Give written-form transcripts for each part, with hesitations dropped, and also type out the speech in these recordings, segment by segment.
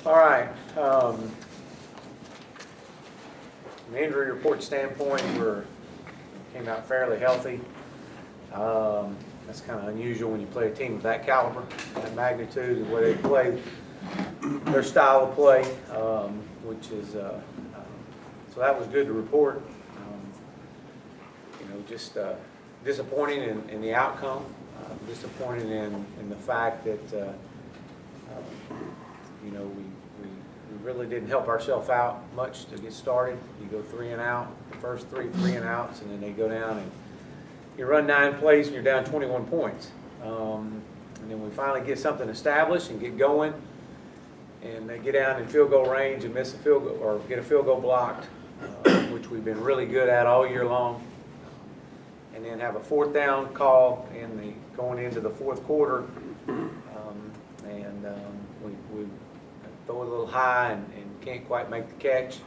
All right. From an injury report standpoint, came out fairly healthy. That's kind of unusual when you play a team of that caliber, that magnitude, the way they play, their style of play, which is so that was good to report. Just disappointing in the outcome, disappointing in the fact that we really didn't help ourselves out much to get started. You go 3 and out, the first 3 and outs, and then they go down and you run 9 plays and you're down 21 points. And then we finally get something established and get going, and they get down in field goal range and miss a field goal or get a field goal blocked, which we've been really good at all year long. And then have a 4th down call going into the 4th quarter, we throw it a little high and can't quite make the catch,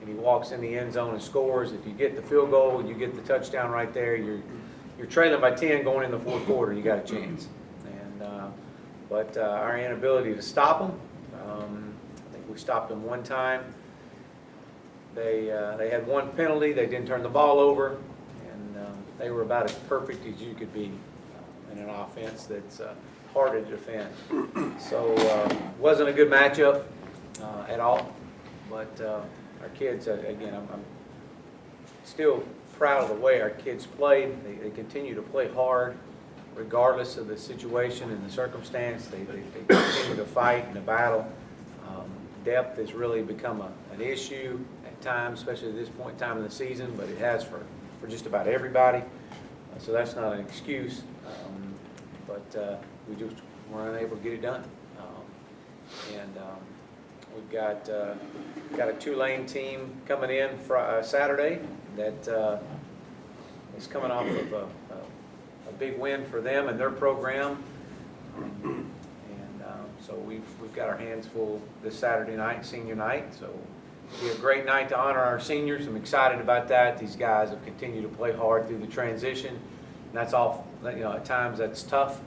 and he walks in the end zone and scores. If you get the field goal, you get the touchdown right there. You're trailing by 10 going in the 4th quarter. You got a chance. But our inability to stop them, I think we stopped them one time. They had 1 penalty. They didn't turn the ball over, and they were about as perfect as you could be in an offense that's hard to defend. So wasn't a good matchup at all. But our kids, again, I'm still proud of the way our kids played. They continue to play hard regardless of the situation and the circumstance. They continue to fight and to battle. Depth has really become an issue at times, especially at this point in time in the season, but it has for just about everybody. So that's not an excuse. But we just were unable to get it done. We've got a Tulane team coming in Saturday that is coming off of a big win for them and their program. So we've got our hands full this Saturday night, senior night. So it'll be a great night to honor our seniors. I'm excited about that. These guys have continued to play hard through the transition. And that's all, at times that's tough.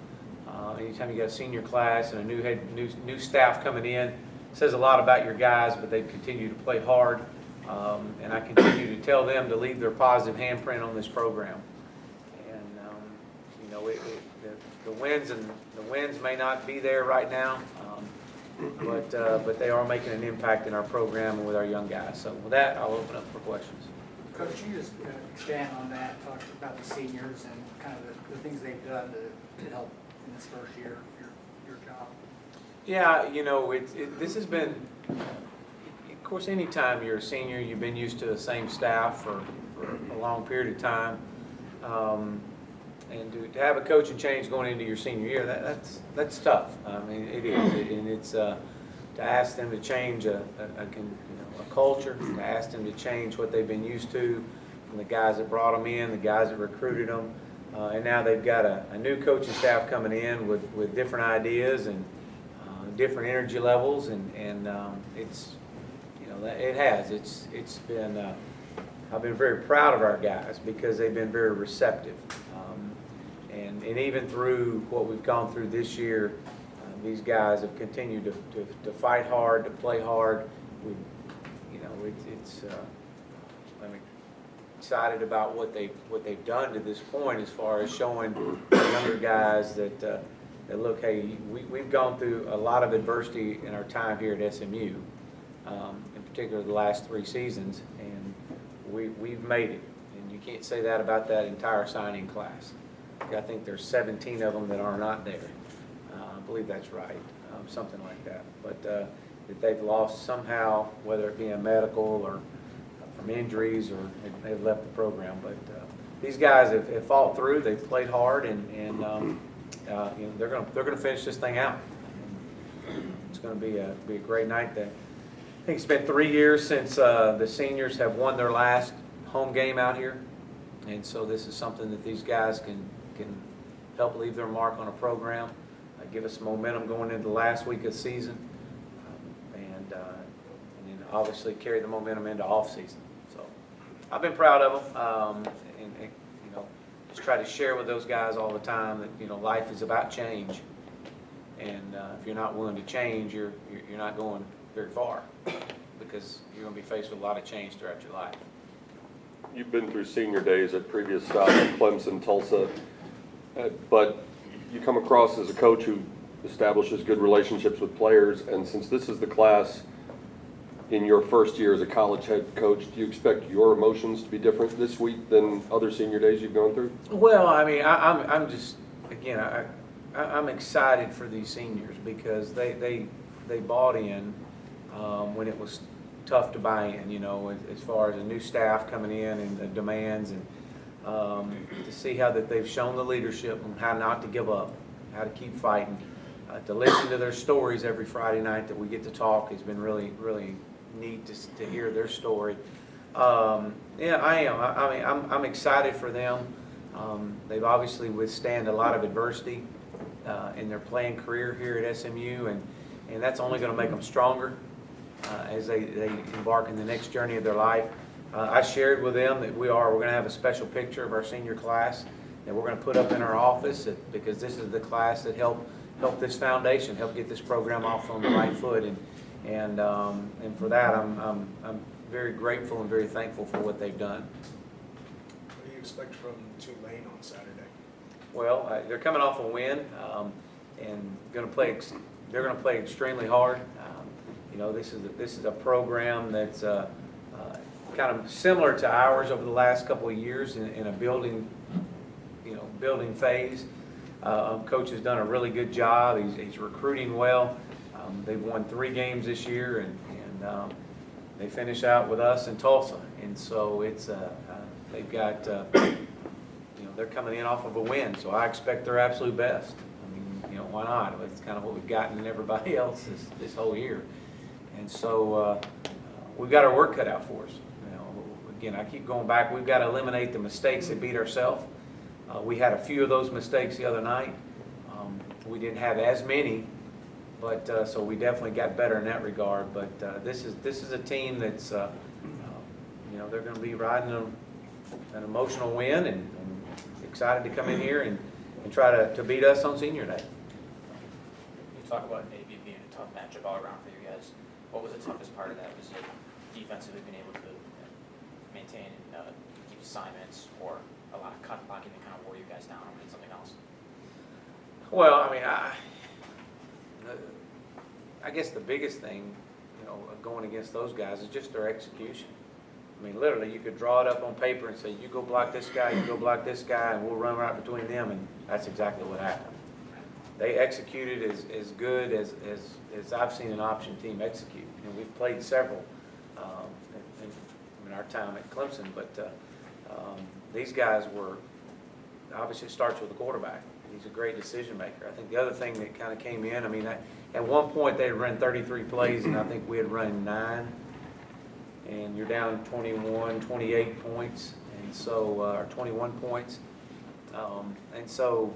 Anytime you got a senior class and a new staff coming in, it says a lot about your guys, but they've continued to play hard. And I continue to tell them to leave their positive handprint on this program. And the wins may not be there right now, but they are making an impact in our program and with our young guys. So with that, I'll open up for questions. Coach, you just expand on that, talk about the seniors and kind of the things they've done to help in this first year of your job. Yeah, this has been, of course, anytime you're a senior, you've been used to the same staff for a long period of time. And to have a coaching change going into your senior year, that's tough. I mean, it is, and it's to ask them to change a culture, to ask them to change what they've been used to from the guys that brought them in, the guys that recruited them, and now they've got a new coaching staff coming in with different ideas and different energy levels, and it's it's been. I've been very proud of our guys because they've been very receptive. And even through what we've gone through this year, these guys have continued to fight hard, to play hard. I'm excited about what they've done to this point as far as showing the younger guys that look, hey, we've gone through a lot of adversity in our time here at SMU, in particular the last 3 seasons, and we've made it. And you can't say that about that entire signing class. I think there's 17 of them that are not there. I believe that's right, something like that. But that they've lost somehow, whether it be a medical or from injuries or they've left the program. But these guys have fought through. They've played hard, and they're going to finish this thing out. It's going to be a great night. I think it's been 3 years since the seniors have won their last home game out here, and so this is something that these guys can help leave their mark on a program, give us momentum going into the last week of the season, and then obviously carry the momentum into off season. So I've been proud of them, and just try to share with those guys all the time that life is about change, and if you're not willing to change, you're not going very far, because you're going to be faced with a lot of change throughout your life. You've been through senior days at previous stops at Clemson, Tulsa, but you come across as a coach who establishes good relationships with players, and since this is the class in your first year as a college head coach, do you expect your emotions to be different this week than other senior days you've gone through? Well, I mean, I'm just, again, I'm excited for these seniors because they bought in when it was tough to buy in, you know, as far as a new staff coming in and the demands, and to see how that they've shown the leadership and how not to give up, how to keep fighting, to listen to their stories every Friday night that we get to talk has been really, really neat to hear their story. Yeah, I am. I mean, I'm excited for them. They've obviously withstand a lot of adversity in their playing career here at SMU, and that's only going to make them stronger as they embark in the next journey of their life. I shared with them that we're going to have a special picture of our senior class that we're going to put up in our office because this is the class that helped this foundation, help get this program off on the right foot, and for that I'm very grateful and very thankful for what they've done. What do you expect from Tulane on Saturday? Well, they're coming off a win and they're going to play extremely hard. You know, this is a program that's kind of similar to ours over the last couple of years in a building phase. Coach has done a really good job. He's recruiting well. They've won 3 games this year, and they finish out with us in Tulsa. And so it's they've got they're coming in off of a win. So I expect their absolute best. I mean, why not? It's kind of what we've gotten in everybody else this whole year. And so we've got our work cut out for us. Again, I keep going back. We've got to eliminate the mistakes that beat ourselves. We had a few of those mistakes the other night. We didn't have as many, but so we definitely got better in that regard. But this is a team that's they're going to be riding an emotional win and excited to come in here and try to beat us on senior day. You talk about maybe being a tough matchup all around for you guys. What was the toughest part of that? Was it defensively being able to maintain and keep assignments, or a lot of cut blocking that kind of wore you guys down, or was it something else? Well, I mean, I guess the biggest thing, going against those guys is just their execution. I mean, literally, you could draw it up on paper and say, you go block this guy, you go block this guy, and we'll run right between them, and that's exactly what happened. They executed as good as I've seen an option team execute. We've played several in our time at Clemson, but these guys were, obviously it starts with the quarterback. He's a great decision maker. I think the other thing that kind of came in, I mean, at one point they had run 33 plays, and I think we had run 9, and you're down 28 points, and so, or 21 points. And so,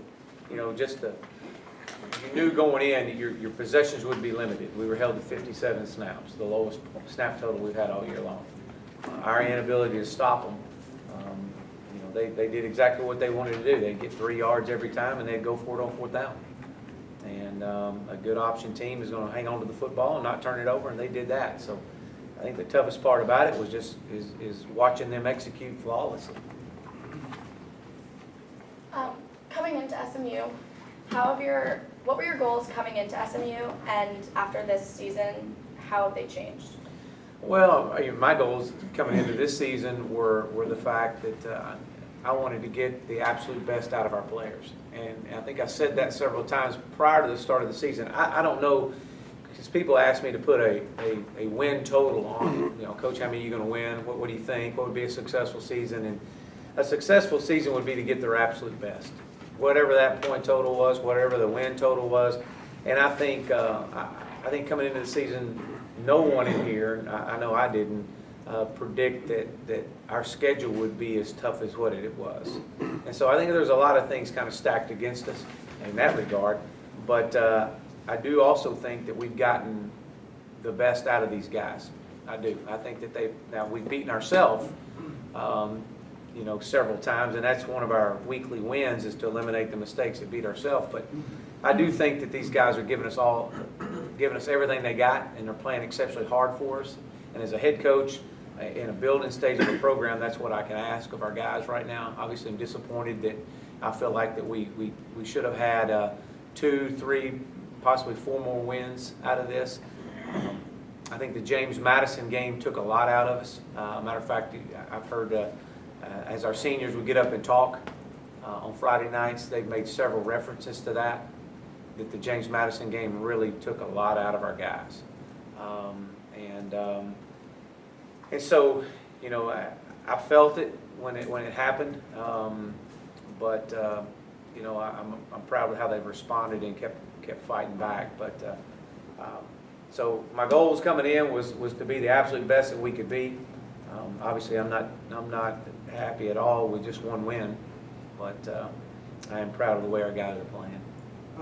just you knew going in your possessions would be limited. We were held to 57 snaps, the lowest snap total we've had all year long. Our inability to stop them, they did exactly what they wanted to do. They'd get 3 yards every time, and they'd go for it on 4th down. And a good option team is going to hang on to the football and not turn it over, and they did that. So I think the toughest part about it was just is watching them execute flawlessly. Coming into SMU, what were your goals coming into SMU, and after this season, how have they changed? Well, my goals coming into this season were the fact that I wanted to get the absolute best out of our players. And I think I said that several times prior to the start of the season. I don't know, because people ask me to put a win total on it. Coach, how many are you going to win? What do you think? What would be a successful season? And a successful season would be to get their absolute best. Whatever that point total was, whatever the win total was. And I think coming into the season, no one in here, I know I didn't, predict that our schedule would be as tough as what it was. And so I think there's a lot of things kind of stacked against us in that regard. But I do also think that we've gotten the best out of these guys. I do. I think that we've beaten ourselves, several times, and that's one of our weekly wins, is to eliminate the mistakes that beat ourselves. But I do think that these guys are giving us all giving us everything they got, and they're playing exceptionally hard for us. And as a head coach, in a building stage of a program, that's what I can ask of our guys right now. Obviously, I'm disappointed that I feel like that we should have had 2, 3, possibly 4 more wins out of this. I think the James Madison game took a lot out of us. Matter of fact, I've heard as our seniors would get up and talk on Friday nights, they've made several references to that the James Madison game really took a lot out of our guys. And so, you know, I felt it when it happened, but you know, I'm proud of how they've responded and kept fighting back. But so my goals coming in was to be the absolute best that we could be. Obviously, I'm not happy at all with just one win, but I am proud of the way our guys are playing.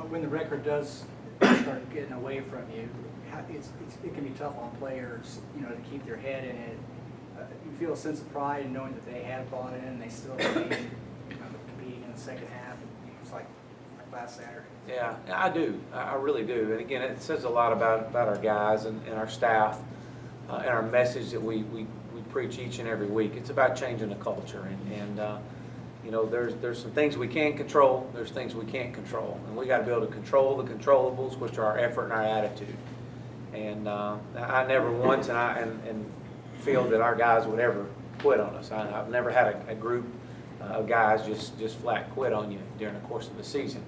When the record does start getting away from you, it can be tough on players, you know, to keep their head in it. You feel a sense of pride in knowing that they have bought in and they still remain, you know, competing in the second half. It's like last Saturday. Yeah, I do. I really do. And again, it says a lot about our guys and our staff and our message that we preach each and every week. It's about changing the culture. And you know, there's some things we can control. There's things we can't control. And we got to be able to control the controllables, which are our effort and our attitude. And I never once and feel that our guys would ever quit on us. I've never had a group of guys just flat quit on you during the course of the season.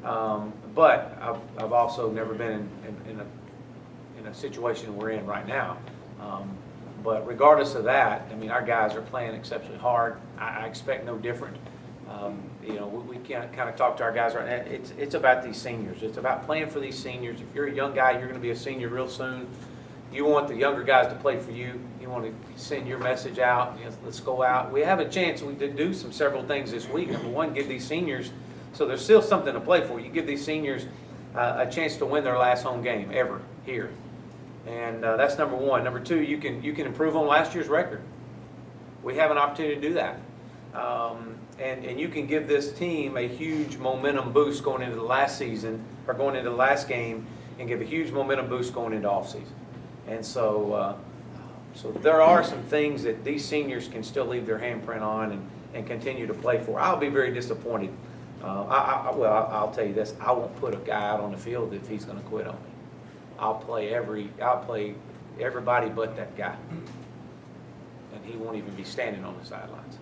But I've also never been in a situation we're in right now. But regardless of that, I mean, our guys are playing exceptionally hard. I expect no different. You know, we can kind of talk to our guys right now. It's about these seniors. It's about playing for these seniors. If you're a young guy, you're going to be a senior real soon. You want the younger guys to play for you. You want to send your message out. You know, let's go out. We have a chance. We did do several things this week. Number one, give these seniors, so there's still something to play for. You give these seniors a chance to win their last home game ever here. And that's number one. Number two, you can improve on last year's record. We have an opportunity to do that. And you can give this team a huge momentum boost going into the last season, or going into the last game, and give a huge momentum boost going into off season. And so there are some things that these seniors can still leave their handprint on and continue to play for. I'll be very disappointed. I'll tell you this: I won't put a guy out on the field if he's going to quit on me. I'll play everybody but that guy, and he won't even be standing on the sidelines.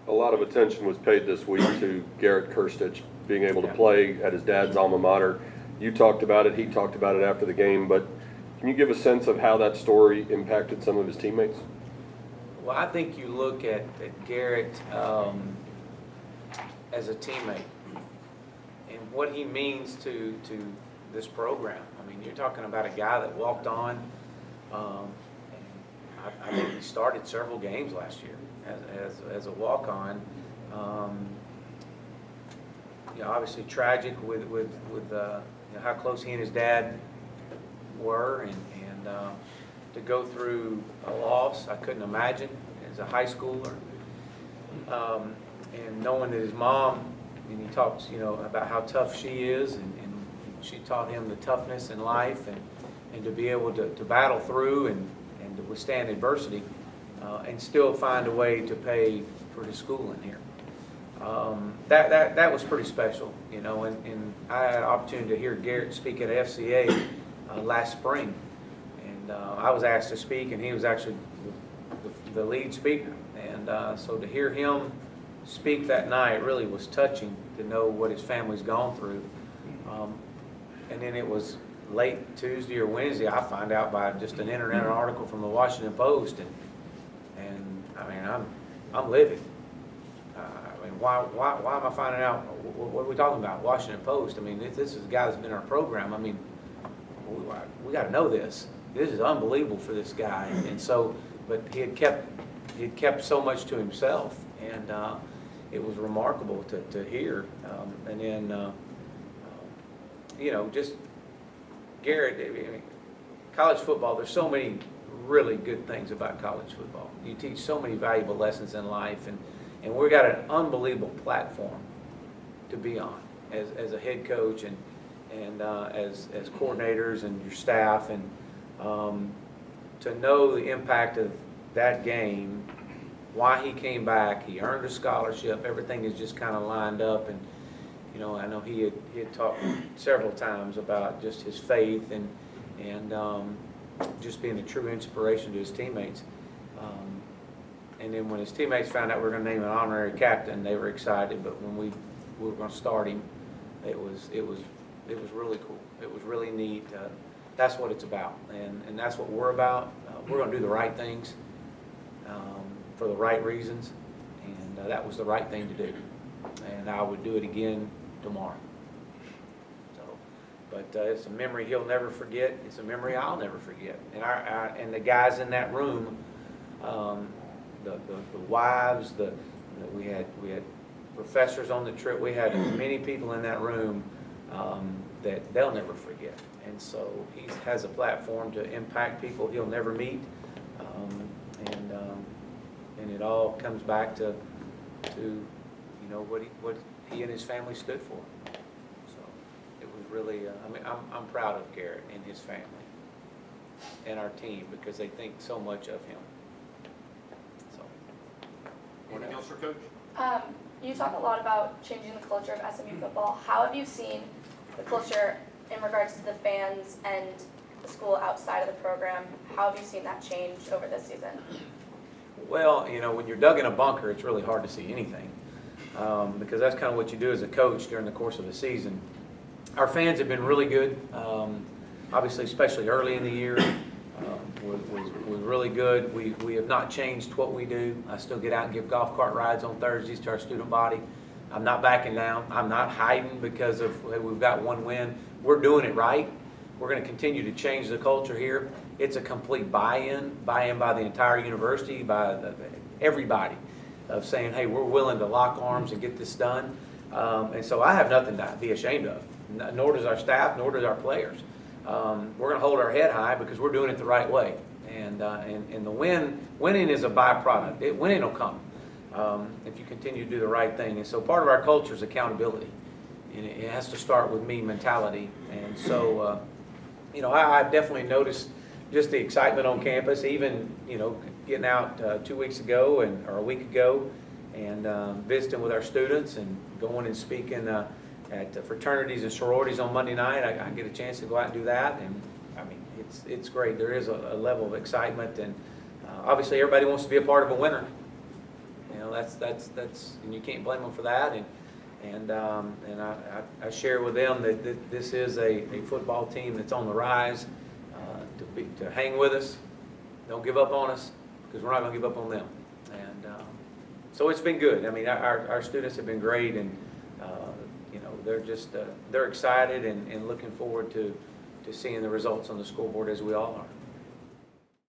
A lot of attention was paid this week to Garrett Kirstich being able to play at his dad's alma mater. You talked about it, he talked about it after the game, but can you give a sense of how that story impacted some of his teammates? Well, I think you look at Garrett as a teammate and what he means to this program. I mean, you're talking about a guy that walked on, and I think he started several games last year as a walk-on. You know, obviously tragic with you know, how close he and his dad were, and to go through a loss, I couldn't imagine as a high schooler. And knowing that his mom, and he talks, you know, about how tough she is, and she taught him the toughness in life, and to be able to battle through and to withstand adversity, and still find a way to pay for his schooling here. That was pretty special, you know, and I had an opportunity to hear Garrett speak at FCA last spring, and I was asked to speak, and he was actually the lead speaker, and so to hear him speak that night really was touching, to know what his family's gone through. And then it was late Tuesday or Wednesday, I find out by just an internet article from the Washington Post, and I mean, I'm livid. I mean, why am I finding out? What are we talking about? Washington Post. I mean, this is a guy that's been in our program. I mean, we got to know this. This is unbelievable for this guy. And so, but he had kept so much to himself, and it was remarkable to hear. And then, you know, just Garrett. I mean, college football. There's so many really good things about college football. You teach so many valuable lessons in life, and we've got an unbelievable platform to be on as a head coach, and and as coordinators and your staff, and to know the impact of that game, why he came back, he earned a scholarship, everything is just kind of lined up. And you know, I know he had talked several times about just his faith and just being a true inspiration to his teammates. And then when his teammates found out we were going to name an honorary captain, they were excited. But when we were going to start him, it was really cool. It was really neat. That's what it's about, and that's what we're about. We're going to do the right things for the right reasons, and that was the right thing to do. And I would do it again tomorrow. So, but it's a memory he'll never forget. It's a memory I'll never forget. And and the guys in that room, the wives, we had professors on the trip. We had many people in that room that they'll never forget. And so he has a platform to impact people he'll never meet, and it all comes back to you know what he and his family stood for. So it was really I mean I'm proud of Garrett and his family and our team because they think so much of him. So Anything else for Coach? You talk a lot about changing the culture of SMU football. How have you seen the culture in regards to the fans and the school outside of the program? How have you seen that change over this season? Well, you know, when you're dug in a bunker, it's really hard to see anything because that's kind of what you do as a coach during the course of the season. Our fans have been really good, obviously, especially early in the year. Was really good. We have not changed what we do. I still get out and give golf cart rides on Thursdays to our student body. I'm not backing down. I'm not hiding because of hey, we've got one win. We're doing it right. We're going to continue to change the culture here. It's a complete buy-in by the entire university, by everybody, of saying, hey, we're willing to lock arms and get this done. And so I have nothing to be ashamed of, nor does our staff, nor does our players. We're going to hold our head high because we're doing it the right way. And the winning is a byproduct. Winning will come if you continue to do the right thing. And so part of our culture is accountability. And it has to start with me mentality. And so, you know, I've definitely noticed just the excitement on campus, even, you know, getting out 2 weeks ago or a week ago and visiting with our students and going and speaking at fraternities and sororities on Monday night. I get a chance to go out and do that. And I mean, it's great. There is a level of excitement, and obviously everybody wants to be a part of a winner. You know, that's and you can't blame them for that. And I share with them that this is a football team that's on the rise. To hang with us, don't give up on us, because we're not going to give up on them. And so it's been good. I mean, our students have been great, and you know, they're excited and looking forward to seeing the results on the scoreboard as we all are.